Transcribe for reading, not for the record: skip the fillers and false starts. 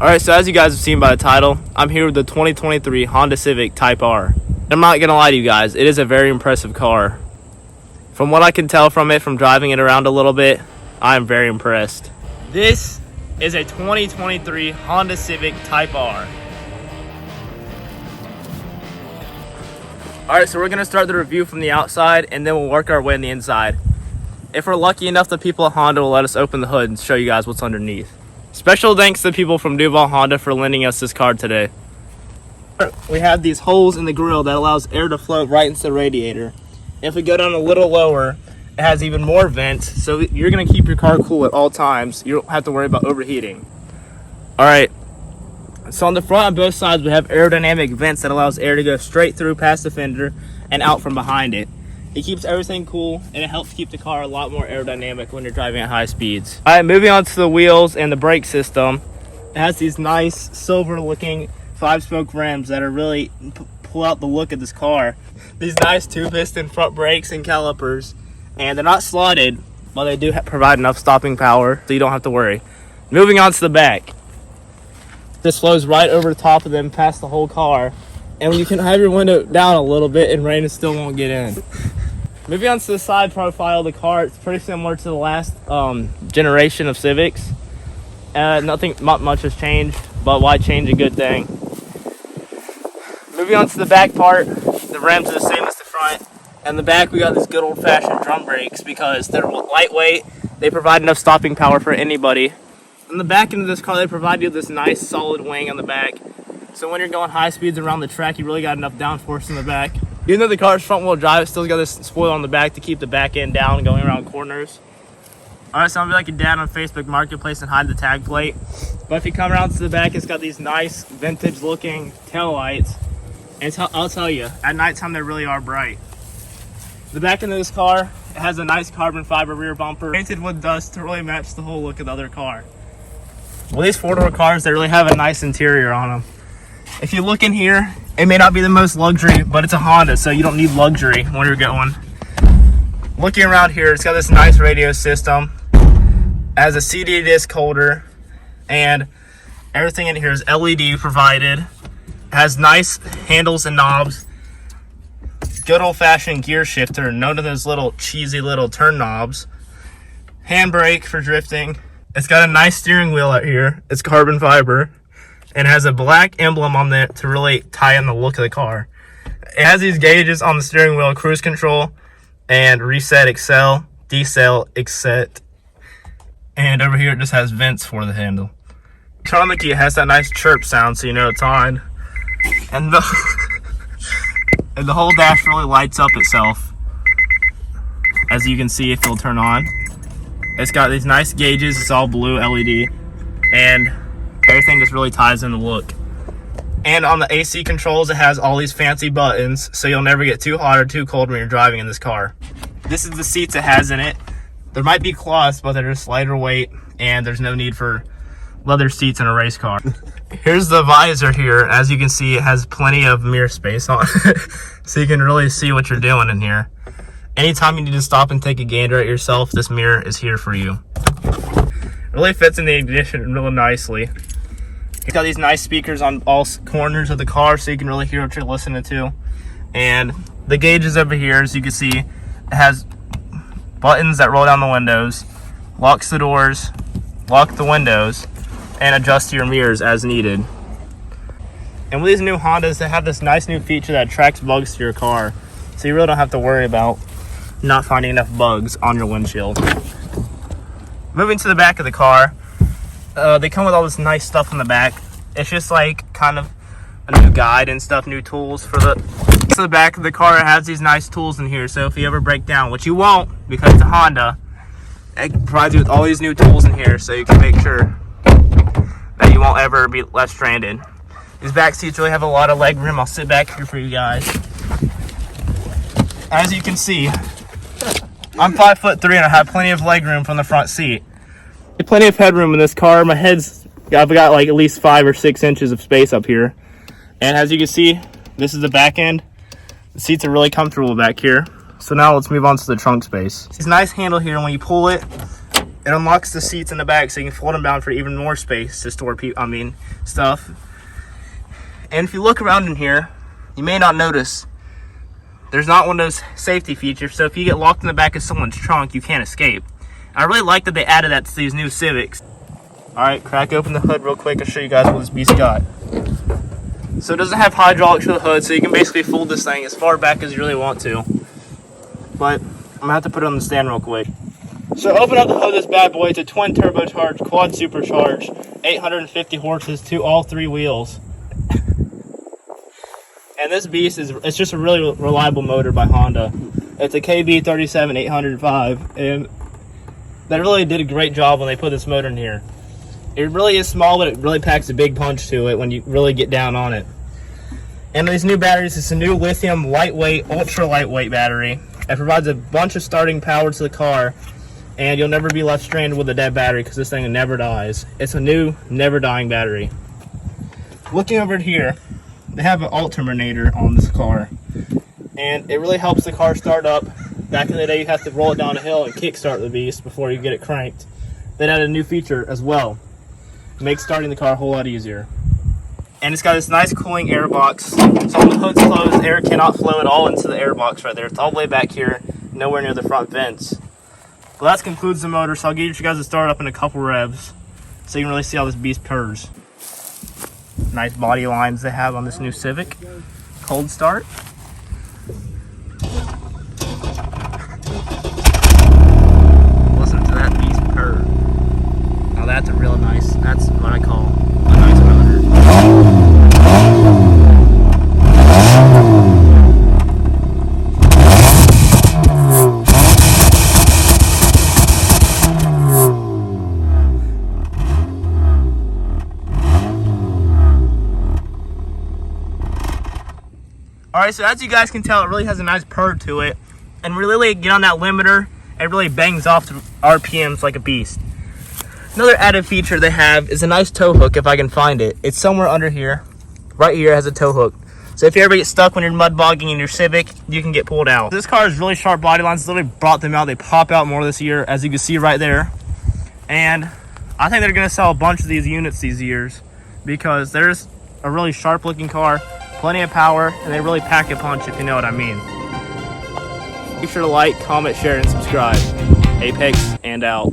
Alright, so as you guys have seen by the title, I'm here with the 2023 Honda Civic Type R. I'm not going to lie to you guys, it is a very impressive car. From what I can tell from it, from driving it around a little bit, I am very impressed. This is a 2023 Honda Civic Type R. Alright, so we're going to start the review from the outside, and then we'll work our way on the inside. If we're lucky enough, the people at Honda will let us open the hood and show you guys what's underneath. Special thanks to the people from Duval Honda for lending us this car today. We have these holes in the grill that allows air to flow right into the radiator. If we go down a little lower, it has even more vents, so you're going to keep your car cool at all times. You don't have to worry about overheating. Alright, so on the front on both sides we have aerodynamic vents that allows air to go straight through past the fender and out from behind it. It keeps everything cool, and it helps keep the car a lot more aerodynamic when you're driving at high speeds. Alright, moving on to the wheels and the brake system. It has these nice silver looking 5-spoke rims that are really pull out the look of this car. These nice 2-piston front brakes and calipers, and they're not slotted, but they do provide enough stopping power so you don't have to worry. Moving on to the back. This flows right over the top of them past the whole car, and you can have your window down a little bit and rain still won't get in. Moving on to the side profile of the car, it's pretty similar to the last generation of Civics. Not much has changed, but why change a good thing? Moving on to the back part, the rims are the same as the front. And the back, we got these good old-fashioned drum brakes because they're lightweight. They provide enough stopping power for anybody. On the back end of this car, they provide you this nice solid wing on the back. So when you're going high speeds around the track, you really got enough downforce in the back. Even though the car's front-wheel drive, it's still got this spoiler on the back to keep the back end down going around corners. Alright, so I'm gonna be like your dad on Facebook Marketplace and hide the tag plate. But if you come around to the back, it's got these nice vintage-looking tail lights. And I'll tell you, at nighttime they really are bright. The back end of this car, it has a nice carbon fiber rear bumper, painted with dust to really match the whole look of the other car. Well, these four-door cars, they really have a nice interior on them. If you look in here, it may not be the most luxury, but it's a Honda, so you don't need luxury when you're going. Looking around here, it's got this nice radio system. It has a CD disc holder, and everything in here is LED provided. It has nice handles and knobs. Good old-fashioned gear shifter, none of those little cheesy little turn knobs. Handbrake for drifting. It's got a nice steering wheel out here. It's carbon fiber. And has a black emblem on there to really tie in the look of the car. It has these gauges on the steering wheel, cruise control, and reset, excel, decel, exit. And over here it just has vents for the handle. Turn on the key, it has that nice chirp sound so you know it's on. And the whole dash really lights up itself, as you can see if it'll turn on. It's got these nice gauges, it's all blue LED, and everything just really ties in the look. And on the AC controls, it has all these fancy buttons, so you'll never get too hot or too cold when you're driving in this car. This is the seats it has in it. There might be cloths, but they're just lighter weight, and there's no need for leather seats in a race car. Here's the visor here. As you can see, it has plenty of mirror space on it, so you can really see what you're doing in here. Anytime you need to stop and take a gander at yourself, this mirror is here for you. It really fits in the ignition really nicely. It's got these nice speakers on all corners of the car so you can really hear what you're listening to. And the gauges over here, as you can see, it has buttons that roll down the windows, locks the doors, lock the windows, and adjust your mirrors as needed. And with these new Hondas, they have this nice new feature that attracts bugs to your car. So you really don't have to worry about not finding enough bugs on your windshield. Moving to the back of the car, they come with all this nice stuff in the back. It's just like kind of a new guide and stuff, new tools for the back of the car. It has these nice tools in here, so if you ever break down, which you won't because it's a Honda, it provides you with all these new tools in here so you can make sure that you won't ever be left stranded. These back seats really have a lot of leg room. I'll sit back here for you guys. As you can see, I'm 5'3" and I have plenty of leg room from the front seat. Plenty of headroom in this car. I've got like at least 5 or 6 inches of space up here. And as you can see, this is the back end. The seats are really comfortable back here. So now let's move on to the trunk space. This nice handle here, when you pull it, It unlocks the seats in the back so you can fold them down for even more space to store stuff. And if you look around in here, you may not notice there's not one of those safety features, so if you get locked in the back of someone's trunk, you can't escape. I really like that they added that to these new Civics. Alright, crack open the hood real quick. I'll show you guys what this beast got. So it doesn't have hydraulics for the hood, so you can basically fold this thing as far back as you really want to. But I'm gonna have to put it on the stand real quick. So open up the hood of this bad boy. It's a twin turbocharged, quad supercharged, 850 horses to all three wheels. And this beast it's just a really reliable motor by Honda. It's a KB37805, and they really did a great job when they put this motor in here. It really is small, but it really packs a big punch to it when you really get down on it. And these new batteries, it's a new lithium lightweight, ultra lightweight battery. It provides a bunch of starting power to the car, and you'll never be left stranded with a dead battery because this thing never dies. It's a new, never dying battery. Looking over here, they have an alternator on this car, and it really helps the car start up. Back in the day, you have to roll it down a hill and kickstart the beast before you get it cranked. They added a new feature as well. It makes starting the car a whole lot easier. And it's got this nice cooling air box. So when the hood's closed, air cannot flow at all into the air box right there. It's all the way back here, nowhere near the front vents. Well, that concludes the motor, so I'll get you guys to start up in a couple revs so you can really see how this beast purrs. Nice body lines they have on this new Civic. Cold start. Listen to that beast purr. Now that's a real nice, that's what I call a nice motor. Alright, so as you guys can tell, it really has a nice purr to it. And we really get on that limiter, it really bangs off the RPMs like a beast. Another added feature they have is a nice tow hook, if I can find it. It's somewhere under here. Right here has a tow hook. So if you ever get stuck when you're mud bogging in your Civic, you can get pulled out. This car has really sharp body lines. Literally brought them out. They pop out more this year, as you can see right there. And I think they're going to sell a bunch of these units these years because there's a really sharp looking car, plenty of power, and they really pack a punch, if you know what I mean. Be sure to like, comment, share, and subscribe. Apex and out.